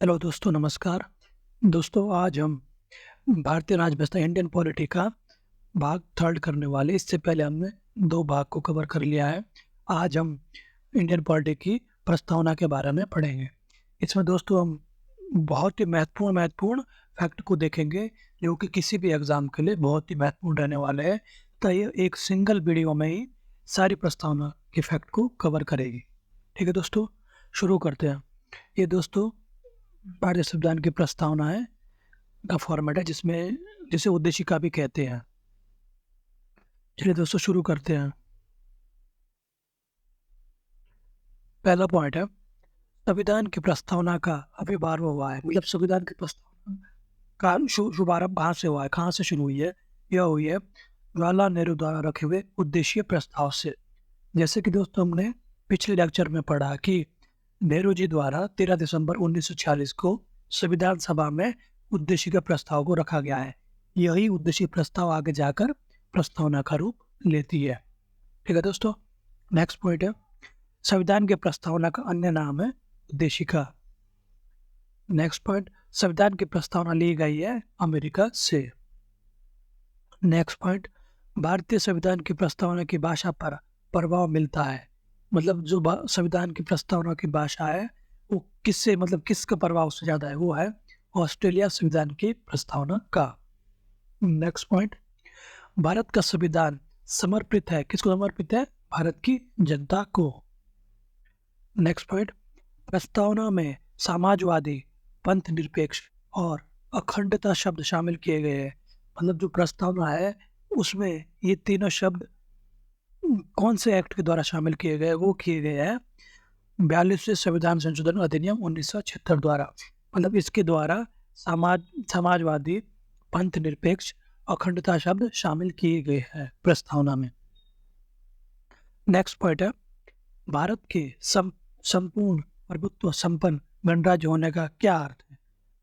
Hello दोस्तों, नमस्कार। दोस्तों, आज हम भारतीय राजव्यवस्था इंडियन पॉलिटी का भाग थर्ड करने वाले। इससे पहले हमने 2 भाग को कवर कर लिया है। आज हम इंडियन पॉलिटी की प्रस्तावना के बारे में पढ़ेंगे। इसमें दोस्तों हम बहुत ही महत्वपूर्ण फैक्ट को देखेंगे, जो कि किसी भी एग्ज़ाम के लिए बहुत ही महत्वपूर्ण रहने वाले हैं। तो ये एक सिंगल वीडियो में ही सारी प्रस्तावना के फैक्ट को कवर करेगी। ठीक है दोस्तों, शुरू करते हैं। ये दोस्तों भारतीय संविधान की प्रस्तावना है का फॉर्मेट है, जिसे उद्देशिका भी कहते हैं। चलिए दोस्तों, शुरू करते हैं। पहला पॉइंट है, संविधान की प्रस्तावना का अभिभाव हुआ है। मतलब संविधान की प्रस्तावना का शुभारंभ कहाँ से हुआ है, कहाँ से शुरू हुई है? यह हुई है जवाहरलाल नेहरू द्वारा रखे हुए उद्देशीय प्रस्ताव से। जैसे कि दोस्तों हमने पिछले लेक्चर में पढ़ा कि नेहरू जी द्वारा 13 दिसंबर 1946 को संविधान सभा में उद्देशिका प्रस्ताव को रखा गया है। यही उद्देशीय प्रस्ताव आगे जाकर प्रस्तावना का रूप लेती है। ठीक है दोस्तों, नेक्स्ट पॉइंट है, संविधान के प्रस्तावना का अन्य नाम है उद्देशिका। नेक्स्ट पॉइंट, संविधान की प्रस्तावना ली गई है अमेरिका से। नेक्स्ट पॉइंट, भारतीय संविधान की प्रस्तावना की भाषा पर प्रभाव मिलता है। मतलब जो संविधान की प्रस्तावना की भाषा है वो किससे, मतलब किसका प्रभाव उससे ज़्यादा है? वो है ऑस्ट्रेलिया संविधान की प्रस्तावना का। नेक्स्ट पॉइंट, भारत का संविधान समर्पित है, किसको समर्पित है? भारत की जनता को। नेक्स्ट पॉइंट, प्रस्तावना में समाजवादी, पंथ निरपेक्ष और अखंडता शब्द शामिल किए गए हैं। मतलब जो प्रस्तावना है उसमें ये तीनों शब्द कौन से एक्ट के द्वारा शामिल किए गए? वो किए गए हैं 42वें संविधान संशोधन अधिनियम 1976 द्वारा। मतलब इसके द्वारा समाजवादी, पंथ निरपेक्ष, अखंडता शब्द शामिल किए गए हैं प्रस्तावना में। नेक्स्ट पॉइंट है, भारत के संपूर्ण प्रभुत्व संपन्न गणराज्य होने का क्या अर्थ है?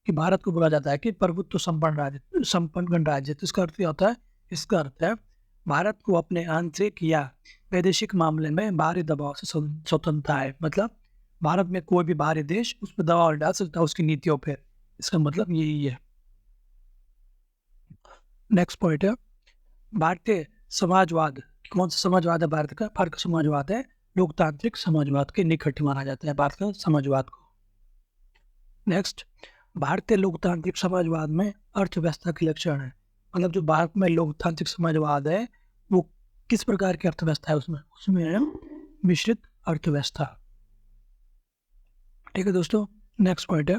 कि भारत को बोला जाता है कि प्रभुत्व संपन्न गणराज्य। तो इसका अर्थ क्या होता है? इसका अर्थ है भारत को अपने आंतरिक या वैदेशिक मामले में बाहरी दबाव से स्वतंत्रता है। मतलब भारत में कोई भी बाहरी देश उस पर दबाव डाल सकता है उसकी नीतियों पर। इसका मतलब यही है। नेक्स्ट पॉइंट है, भारतीय समाजवाद। कौन सा समाजवाद है भारत का? भारत का समाजवाद है लोकतांत्रिक समाजवाद के निकट माना जाता है भारत का समाजवाद को। नेक्स्ट, भारतीय लोकतांत्रिक समाजवाद में अर्थव्यवस्था के लक्षण है। मतलब जो भारत में लोकतांत्रिक समाजवाद है वो किस प्रकार की अर्थव्यवस्था है? उसमें है मिश्रित अर्थव्यवस्था। ठीक है दोस्तों, नेक्स्ट पॉइंट है,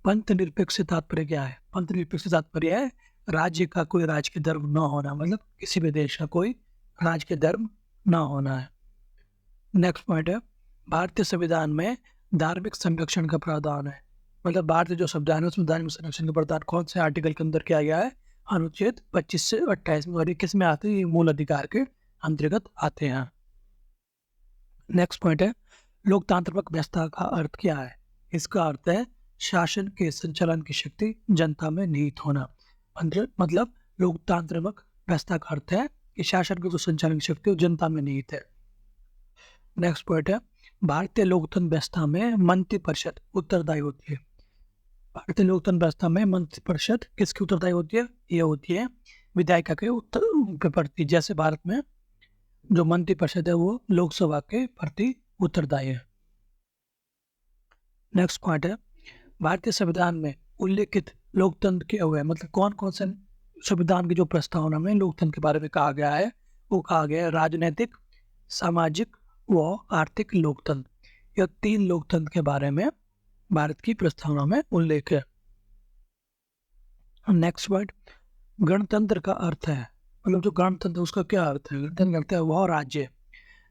पंथ निरपेक्ष से तात्पर्य क्या है? पंथ निरपेक्ष से तात्पर्य है राज्य का कोई राजकीय धर्म न होना। मतलब किसी भी देश का कोई राजकीय धर्म न होना है। नेक्स्ट पॉइंट है, भारतीय संविधान में धार्मिक संरक्षण का प्रावधान है। मतलब भारतीय जो संविधान है उसमें धार्मिक संरक्षण का प्रावधान कौन से आर्टिकल के अंदर किया गया है? अनुच्छेद 25 से 28 में। और ये किस में आते हैं? ये मूल अधिकार के अंतर्गत आते हैं। नेक्स्ट पॉइंट है, लोकतांत्रिक व्यवस्था का अर्थ क्या है? इसका अर्थ है शासन के संचालन की शक्ति जनता में निहित होना। मतलब लोकतांत्रिक व्यवस्था का अर्थ है कि शासन की जो संचालन की शक्ति वो जनता में निहित है। नेक्स्ट पॉइंट है, भारतीय लोकतंत्र व्यवस्था में मंत्रिपरिषद उत्तरदायी होती है। भारतीय लोकतंत्र व्यवस्था में मंत्रिपरिषद किसकी उत्तरदायी होती है? ये होती है विधायिका के प्रति। जैसे भारत में जो मंत्रिपरिषद है वो लोकसभा के प्रति उत्तरदायी है। नेक्स्ट पॉइंट है, भारतीय संविधान में उल्लेखित लोकतंत्र के हुए, मतलब कौन कौन से संविधान की जो प्रस्तावना में लोकतंत्र के बारे में कहा गया है? वो कहा गया है राजनीतिक, सामाजिक व आर्थिक लोकतंत्र। यह 3 लोकतंत्र के बारे में भारत की प्रस्तावना में उल्लेख है। नेक्स्ट पॉइंट, गणतंत्र का अर्थ है। मतलब जो गणतंत्र उसका क्या अर्थ है? गणतंत्र अर्थ है वह राज्य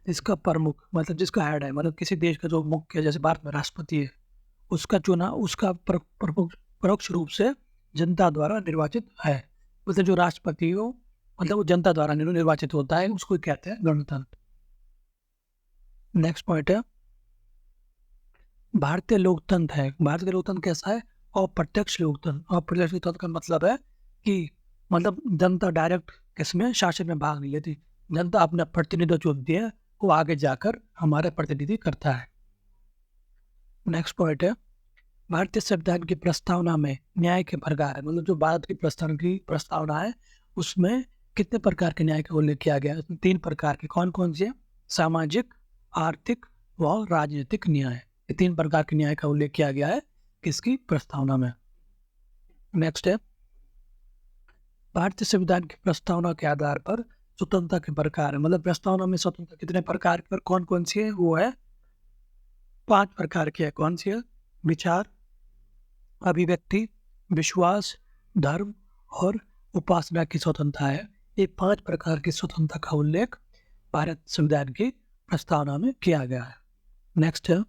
जिसका प्रमुख, मतलब जिसका हेड है, मतलब किसी देश का जो मुख्य, जैसे भारत में राष्ट्रपति है, उसका चुना उसका परोक्ष रूप से जनता द्वारा निर्वाचित है। मतलब जो राष्ट्रपति हो, मतलब वो जनता द्वारा निर्वाचित होता है, उसको कहते हैं गणतंत्र। नेक्स्ट पॉइंट है, भारतीय लोकतंत्र है। भारतीय लोकतंत्र कैसा है? अप्रत्यक्ष लोकतंत्र। अप्रत्यक्ष लोकतंत्र का मतलब है कि मतलब जनता डायरेक्ट किसमें शासन में भाग नहीं लेती। जनता अपना प्रतिनिधि चुनती है, वो आगे जाकर हमारे प्रतिनिधि करता है। नेक्स्ट पॉइंट है, भारतीय संविधान की प्रस्तावना में न्याय के प्रकार है, मतलब जो भारत की प्रस्तावना है उसमें कितने प्रकार के न्याय का उल्लेख किया गया है? उसमें 3 प्रकार के। कौन कौन से? सामाजिक, आर्थिक व राजनीतिक न्याय। ये 3 प्रकार के न्याय का उल्लेख किया गया है किसकी? प्रस्तावना में। नेक्स्ट है, भारतीय संविधान की प्रस्तावना के आधार पर स्वतंत्रता के प्रकार है, मतलब प्रस्तावना में स्वतंत्रता कितने प्रकार पर कौन कौन सी है? वो है 5 प्रकार की है। कौन सी है? विचार, अभिव्यक्ति, विश्वास, धर्म और उपासना की स्वतंत्रता है। ये 5 प्रकार की स्वतंत्रता का उल्लेख भारत संविधान की प्रस्तावना में किया गया है। नेक्स्ट है,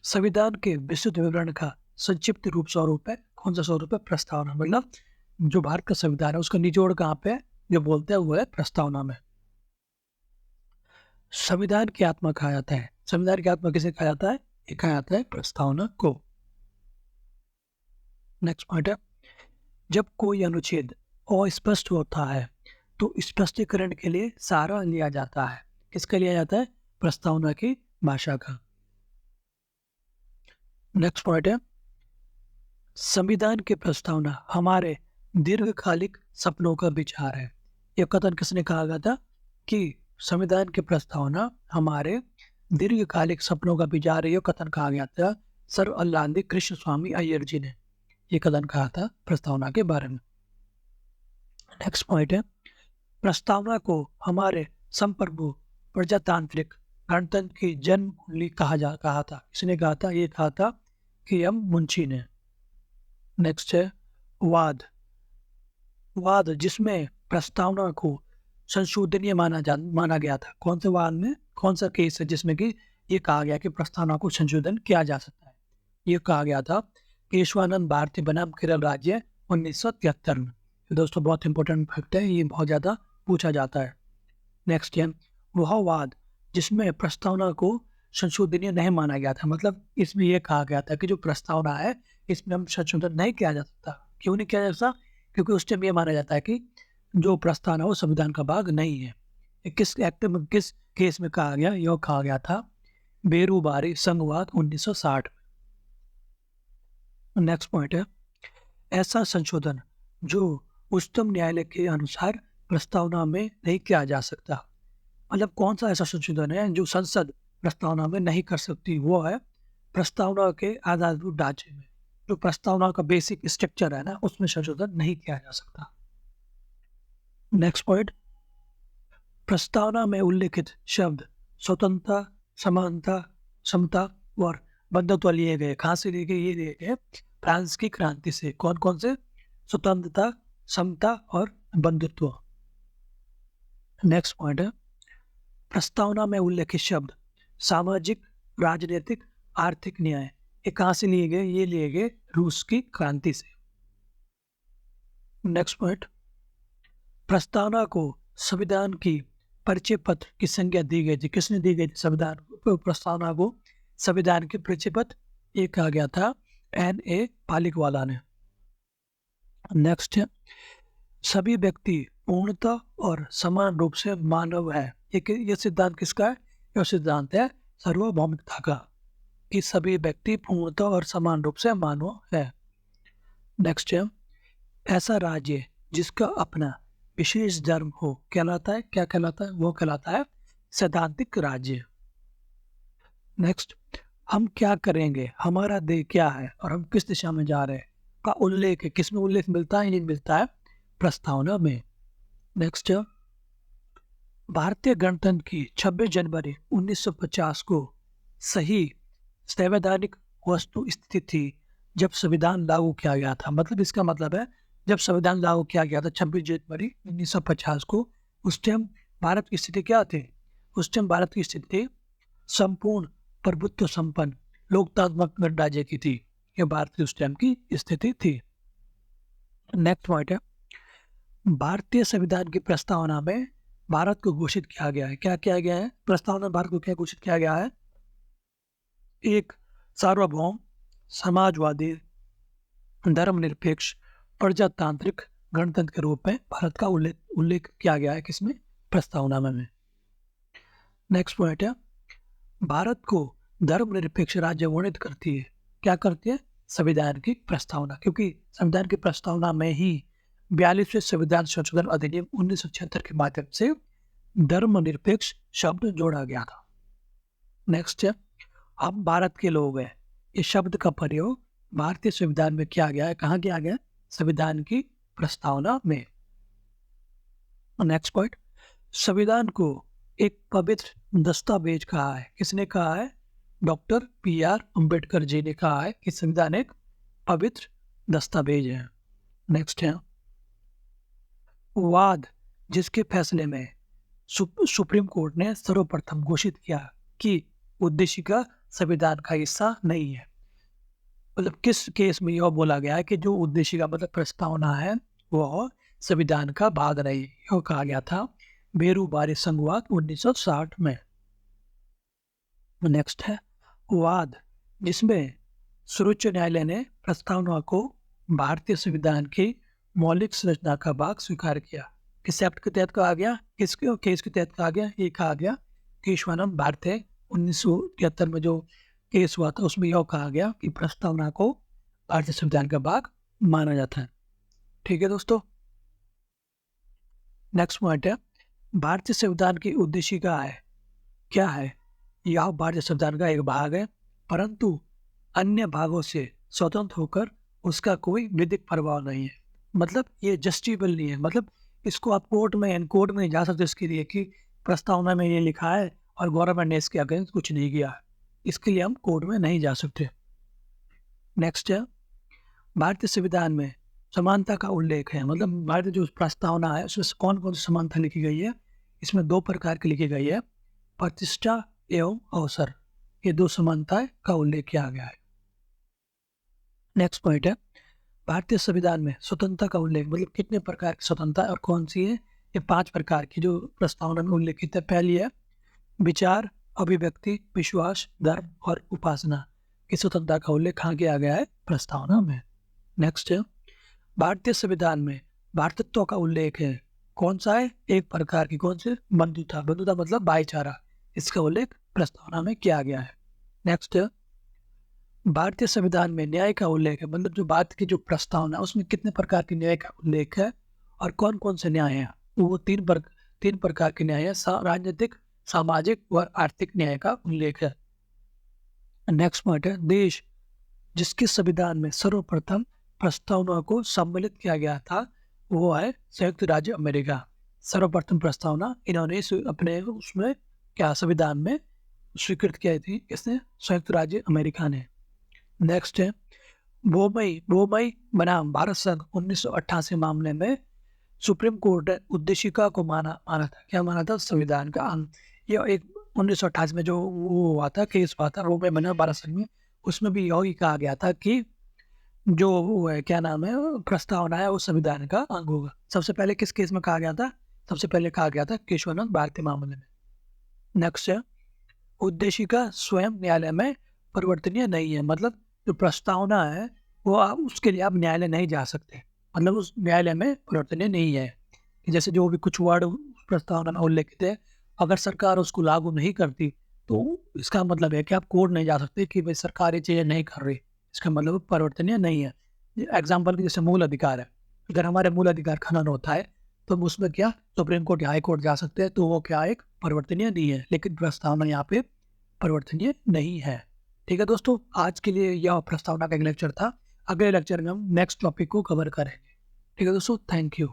संविधान के विस्तृत विवरण का संक्षिप्त स्वरूप है। कौन सा स्वरूप है? प्रस्तावना। मतलब जो भारत का संविधान है उसका निचोड़ कहाँ पे है? जो बोलते हैं वो है प्रस्तावना में। संविधान की आत्मा कहा जाता है। संविधान की आत्मा किसे कहा जाता है? ये कहा जाता है प्रस्तावना को। नेक्स्ट पॉइंट है, जब कोई अनुच्छेद अस्पष्ट होता है तो स्पष्टीकरण के लिए सहारा लिया जाता है। किसका लिया जाता है? प्रस्तावना की भाषा का। नेक्स्ट पॉइंट है, संविधान की प्रस्तावना हमारे दीर्घकालिक सपनों का विचार है। यह कथन किसने कहा गया था? कि संविधान की प्रस्तावना हमारे दीर्घकालिक सपनों का विचार है। यह कथन कहा गया था सर अल्लादी कृष्ण स्वामी अय्यर जी ने। यह कथन कहा था प्रस्तावना के बारे में। नेक्स्ट पॉइंट है, प्रस्तावना को हमारे संप्रभु प्रजातांत्रिक गणतंत्र की जन्म कुंडली कहा था। किसने कहा था? ये कहा था कि एम मुंशी ने। नेक्स्ट है वाद जिसमें प्रस्तावना को संशोधनीय माना गया था। कौन से वाद में? कौन सा केस है जिसमें कि ये कहा गया कि प्रस्तावना को संशोधन किया जा सकता है? ये कहा गया था केशवानंद भारतीय बनाम केरल राज्य 1973 में। दोस्तों बहुत इंपॉर्टेंट फैक्ट है, ये बहुत ज़्यादा पूछा जाता है। नेक्स्ट है, वह वाद जिसमें प्रस्तावना को संशोधनीय नहीं माना गया था। मतलब इसमें यह कहा गया था कि जो प्रस्तावना है इसमें हम संशोधन नहीं किया जा सकता। क्यों नहीं किया जा सकता? क्योंकि उस टाइम यह माना जाता है कि जो प्रस्तावना वो संविधान का भाग नहीं है। किस एक्ट में, किस केस में कहा गया? यह कहा गया था बेरूबारी संघवाद 1960 में। नेक्स्ट पॉइंट है, ऐसा संशोधन जो उच्चतम न्यायालय के अनुसार प्रस्तावना में नहीं किया जा सकता। मतलब कौन सा ऐसा संशोधन है जो संसद प्रस्तावना में नहीं कर सकती? वो है प्रस्तावना के आधारभूत ढांचे में, जो प्रस्तावना का बेसिक स्ट्रक्चर है ना, उसमें संशोधन नहीं किया जा सकता। नेक्स्ट पॉइंट, प्रस्तावना में उल्लेखित शब्द स्वतंत्रता, समानता, समता और बंधुत्व लिए गए। कहाँ से लिए गए? ये लिए गए फ्रांस की क्रांति से। कौन कौन से? स्वतंत्रता, समता और बंधुत्व। नेक्स्ट पॉइंट है, प्रस्तावना में उल्लेखित शब्द सामाजिक, राजनीतिक, आर्थिक न्याय, ये कहाँ से लिए गए? ये लिए गए रूस की क्रांति से। नेक्स्ट पॉइंट, प्रस्तावना को संविधान की परिचय पत्र की संज्ञा दी गई थी। किसने दी गई थी? संविधान प्रस्तावना को संविधान के परिचय पत्र ये कहा गया था N.A. पालिकवाला ने। नेक्स्ट है, सभी व्यक्ति पूर्णतः और समान रूप से मानव है। ये सिद्धांत किसका है? यह सिद्धांत है सार्वभौमिकता का, कि सभी व्यक्ति पूर्णतः और समान रूप से मानव है। नेक्स्ट है, ऐसा राज्य जिसका अपना विशेष धर्म हो कहलाता है, क्या कहलाता है? वो कहलाता है सैद्धांतिक राज्य। नेक्स्ट, हम क्या करेंगे, हमारा देह क्या है और हम किस दिशा में जा रहे हैं का उल्लेख है। किसमें उल्लेख मिलता है? नहीं मिलता है प्रस्तावना में। नेक्स्ट, भारतीय गणतंत्र की 26 जनवरी 1950 को सही संवैधानिक वस्तु स्थिति थी जब संविधान लागू किया गया था। मतलब इसका मतलब है जब संविधान लागू किया गया था 26 जनवरी 1950 को, उस टाइम भारत की स्थिति क्या थी? उस टाइम भारत की स्थिति संपूर्ण प्रभुत्व संपन्न लोकतांत्रिक गणराज्य की थी। यह भारत की उस टाइम की स्थिति थी। नेक्स्ट पॉइंट है, भारतीय संविधान की प्रस्तावना में भारत को घोषित किया गया है। क्या किया गया है? प्रस्तावना भारत को क्या घोषित किया गया है? एक सार्वभौम, समाजवादी, धर्मनिरपेक्ष, प्रजातांत्रिक गणतंत्र के रूप में भारत का उल्लेख किया गया है। किसमें? प्रस्तावना में। नेक्स्ट पॉइंट है, भारत को धर्मनिरपेक्ष राज्य वर्णित करती है। क्या करती है? संविधान की प्रस्तावना, क्योंकि संविधान की प्रस्तावना में ही 42वें संविधान संशोधन अधिनियम 1976 के माध्यम से धर्मनिरपेक्ष शब्द जोड़ा गया था। नेक्स्ट है, हम भारत के लोग हैं, इस शब्द का प्रयोग भारतीय संविधान में किया गया है। कहाँ किया गया? संविधान की प्रस्तावना में। नेक्स्ट पॉइंट, संविधान को एक पवित्र दस्तावेज कहा है। किसने कहा है? Doctor P.R. अम्बेडकर जी ने कहा है कि संविधान एक पवित्र दस्तावेज है। नेक्स्ट है, वाद जिसके फैसले में सुप्रीम कोर्ट ने सर्वप्रथम घोषित किया कि उद्देशिका संविधान का हिस्सा नहीं है। मतलब किस केस में यह बोला गया है कि जो उद्देशिका मतलब प्रस्तावना है वह संविधान का भाग नहीं, यह कहा गया था बेरूबारी संघवाद 1960 में। नेक्स्ट है, वाद जिसमें सर्वोच्च न्यायालय ने प्रस्तावना को भारतीय संविधान की मौलिक संरचना का भाग स्वीकार किया। किस एक्ट के तहत कहा गया? किसके केस के तहत कहा गया? ये कहा गया केशवानंद भारती 1973 में जो केस हुआ था उसमें यह कहा गया कि प्रस्तावना को भारतीय संविधान का भाग माना जाता है। ठीक है दोस्तों, नेक्स्ट पॉइंट है, भारतीय संविधान की उद्देशिका है क्या है? यह भारतीय संविधान का एक भाग है, परंतु अन्य भागों से स्वतंत्र होकर उसका कोई विधिक प्रभाव नहीं है। मतलब ये जस्टिफिकेबल नहीं है, मतलब इसको आप कोर्ट में जा सकते इसके लिए कि प्रस्तावना में ये लिखा है और गवर्नमेंट ने इसके अगेंस्ट कुछ नहीं किया, इसके लिए हम कोर्ट में नहीं जा सकते। नेक्स्ट है, भारतीय संविधान में समानता का उल्लेख है। मतलब भारतीय जो प्रस्तावना है उसमें कौन कौन सी समानता लिखी गई है? इसमें 2 प्रकार की लिखी गई है, प्रतिष्ठा एवं अवसर, ये 2 समानताएं का उल्लेख किया गया है। नेक्स्ट पॉइंट है, भारतीय संविधान में स्वतंत्रता का उल्लेख, मतलब कितने प्रकार की स्वतंत्रता और कौन सी है? ये 5 प्रकार की जो प्रस्तावना में उल्लेखित है। पहली है विचार, अभिव्यक्ति, विश्वास, धर्म और उपासना की स्वतंत्रता का उल्लेख कहाँ किया गया है? प्रस्तावना में। नेक्स्ट है, भारतीय संविधान में भातृत्व का उल्लेख है। कौन सा है? एक प्रकार की, कौन से? बंधुता। बंधुता मतलब भाईचारा, इसका उल्लेख प्रस्तावना में किया गया है। नेक्स्ट है, भारतीय संविधान में न्याय का उल्लेख है। मतलब जो भारत की जो प्रस्तावना है उसमें कितने प्रकार के न्याय का उल्लेख है और कौन कौन से न्याय है? वो 3 प्रकार के न्याय है, राजनीतिक, सामाजिक और आर्थिक न्याय का उल्लेख है। नेक्स्ट पॉइंट है, देश जिसके संविधान में सर्वप्रथम प्रस्तावना को सम्मिलित किया गया था वो है संयुक्त राज्य अमेरिका। सर्वप्रथम प्रस्तावना इन्होंने अपने उसमें क्या संविधान में स्वीकृत की थी? इसने संयुक्त राज्य अमेरिका ने। नेक्स्ट है, बोमई बनाम भारत संघ 1988 मामले में सुप्रीम कोर्ट ने उद्देशिका को माना था। क्या माना था? संविधान का अंग। यह एक 1988 में जो वो हुआ था, केस हुआ था बोमई बनाम भारत संघ में, उसमें भी यही कहा गया था कि जो वो है क्या नाम है प्रस्तावना है वो संविधान का अंग होगा। सबसे पहले किस केस में कहा गया था? सबसे पहले कहा गया था केशवानंद भारती मामले में। नेक्स्ट है, उद्देशिका स्वयं न्यायालय में परिवर्तनीय नहीं है। मतलब जो प्रस्तावना है वो उसके लिए आप न्यायालय नहीं जा सकते, मतलब उस न्यायालय में परिवर्तनीय नहीं है। जैसे जो भी कुछ वर्ड प्रस्तावना में उल्लेखित है, अगर सरकार उसको लागू नहीं करती तो इसका मतलब है कि आप कोर्ट नहीं जा सकते कि भाई सरकार ये चीज़ें नहीं कर रही, इसका मतलब परिवर्तनीय नहीं है। एग्जाम्पल की जैसे मूल अधिकार है, अगर हमारे मूल अधिकार खनन होता है तो हम उसमें क्या सुप्रीम कोर्ट या हाई कोर्ट जा सकते हैं, तो वो क्या एक परिवर्तनीय नहीं है, लेकिन प्रस्तावना यहाँ पे परिवर्तनीय नहीं है। ठीक है दोस्तों, आज के लिए यह प्रस्तावना का एक लेक्चर था। अगले लेक्चर में हम नेक्स्ट टॉपिक को कवर करेंगे। ठीक है दोस्तों, थैंक यू।